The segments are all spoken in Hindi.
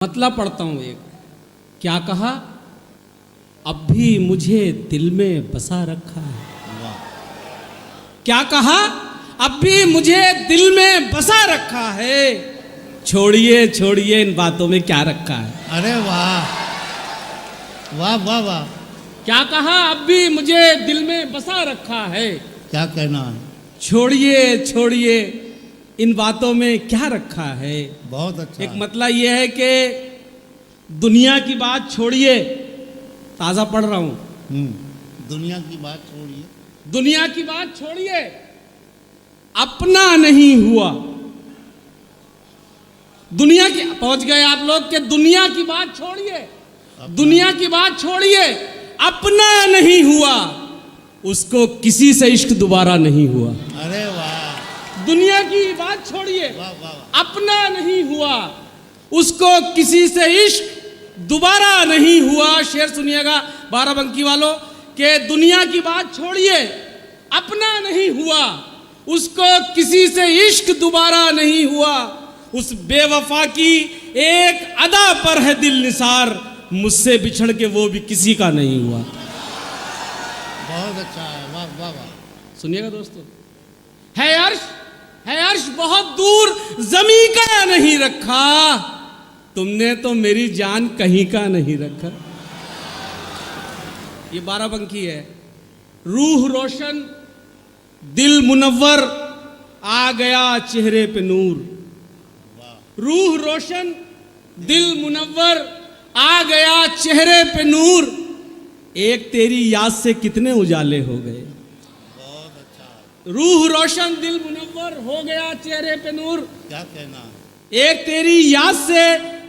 मतलब पढ़ता हूं एक। क्या कहा? अब भी मुझे दिल में बसा रखा है। क्या कहा? अब भी मुझे दिल में बसा रखा है। छोड़िए छोड़िए इन बातों में क्या रखा है। अरे वाह वाह वाह वाह। क्या कहा? अब भी मुझे दिल में बसा रखा है। क्या कहना है? छोड़िए छोड़िए इन बातों में क्या रखा है। बहुत अच्छा। एक मतलब यह है कि दुनिया की बात छोड़िए। ताज़ा पढ़ रहा हूं। दुनिया की बात छोड़िए। दुनिया की बात छोड़िए, अपना नहीं हुआ। दुनिया की पहुंच गए आप लोग के दुनिया की बात छोड़िए, दुनिया की बात छोड़िए, अपना नहीं हुआ, उसको किसी से इश्क दोबारा नहीं हुआ। अरे वाह। दुनिया की बात छोड़िए, वाह वाह। अपना नहीं हुआ, उसको किसी से इश्क दोबारा नहीं हुआ। शेर सुनिएगा बाराबंकी वालों के दुनिया की बात छोड़िए, अपना नहीं हुआ, उसको किसी से इश्क दोबारा नहीं हुआ। उस बेवफा की एक अदा पर है दिल निसार, मुझसे बिछड़ के वो भी किसी का नहीं हुआ। बहुत अच्छा है। वाह वाह वाह। सुनिएगा दोस्तों। है अर्श बहुत दूर, जमी का नहीं रखा, तुमने तो मेरी जान कहीं का नहीं रखा। ये बाराबंकी है। रूह रोशन दिल मुनव्वर, आ गया चेहरे पे नूर। रूह रोशन दिल मुनव्वर, आ गया चेहरे पे नूर। एक तेरी याद से कितने उजाले हो गए। बहुत अच्छा। रूह रोशन दिल मुनव्वर, हो गया चेहरे पे नूर। क्या कहना है? एक तेरी याद से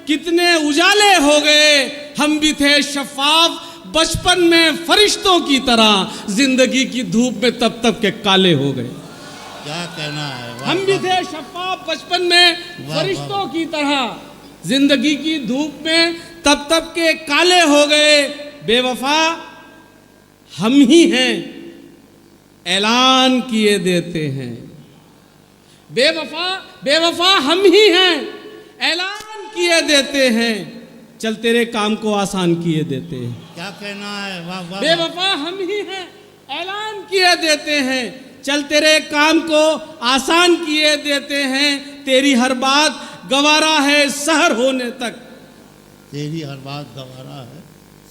कितने उजाले हो गए। हम भी थे शफाफ बचपन में फरिश्तों की तरह, जिंदगी की धूप में तब तब के काले हो गए। क्या कहना है? वाह, हम भी वाह, थे शफाफ बचपन में वाह, फरिश्तों की तरह, जिंदगी की धूप में तब तब के काले हो गए। बेवफा हम ही हैं, ऐलान किए देते हैं। बेवफा हम ही हैं, ऐलान किए देते हैं। चल तेरे काम को आसान किए देते हैं। क्या कहना है? वाह वाह। बेवफा हम ही हैं, ऐलान किए देते हैं। चल तेरे काम को आसान किए देते हैं। तेरी हर बात गवारा है सहर होने तक। तेरी हर बात गवारा है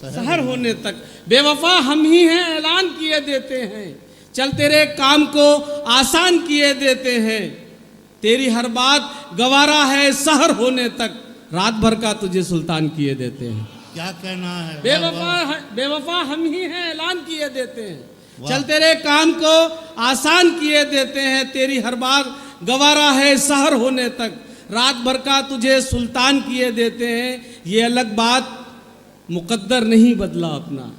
सहर होने तक। बेवफा हम ही हैं, ऐलान किए देते हैं। चल तेरे काम को आसान किए देते हैं। तेरी हर बात गवारा है सहर होने तक, रात भर का तुझे सुल्तान किए देते हैं। क्या कहना है? बेवफा हम ही हैं, ऐलान किए देते हैं। चल तेरे काम को आसान किए देते हैं। तेरी हर बात गवारा है सहर होने तक, रात भर का तुझे सुल्तान किए देते हैं। ये अलग बात मुकद्दर नहीं बदला अपना।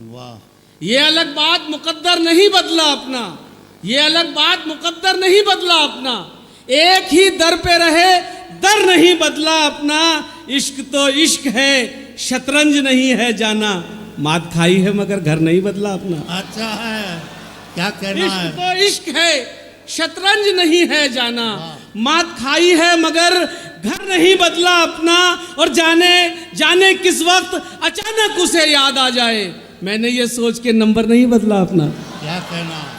वाह। ये अलग बात मुकद्दर नहीं बदला अपना। ये अलग बात मुकद्दर नहीं बदला अपना। एक ही दर पे रहे, दर नहीं बदला अपना। इश्क तो इश्क है, शतरंज नहीं है जाना। मात खाई है मगर घर नहीं बदला अपना। अच्छा है। क्या कहना है? इश्क तो इश्क है, शतरंज नहीं है जाना। मात खाई है मगर घर नहीं बदला अपना। और जाने किस वक्त अचानक उसे याद आ जाए, मैंने ये सोच के नंबर नहीं बदला अपना। क्या कहना है?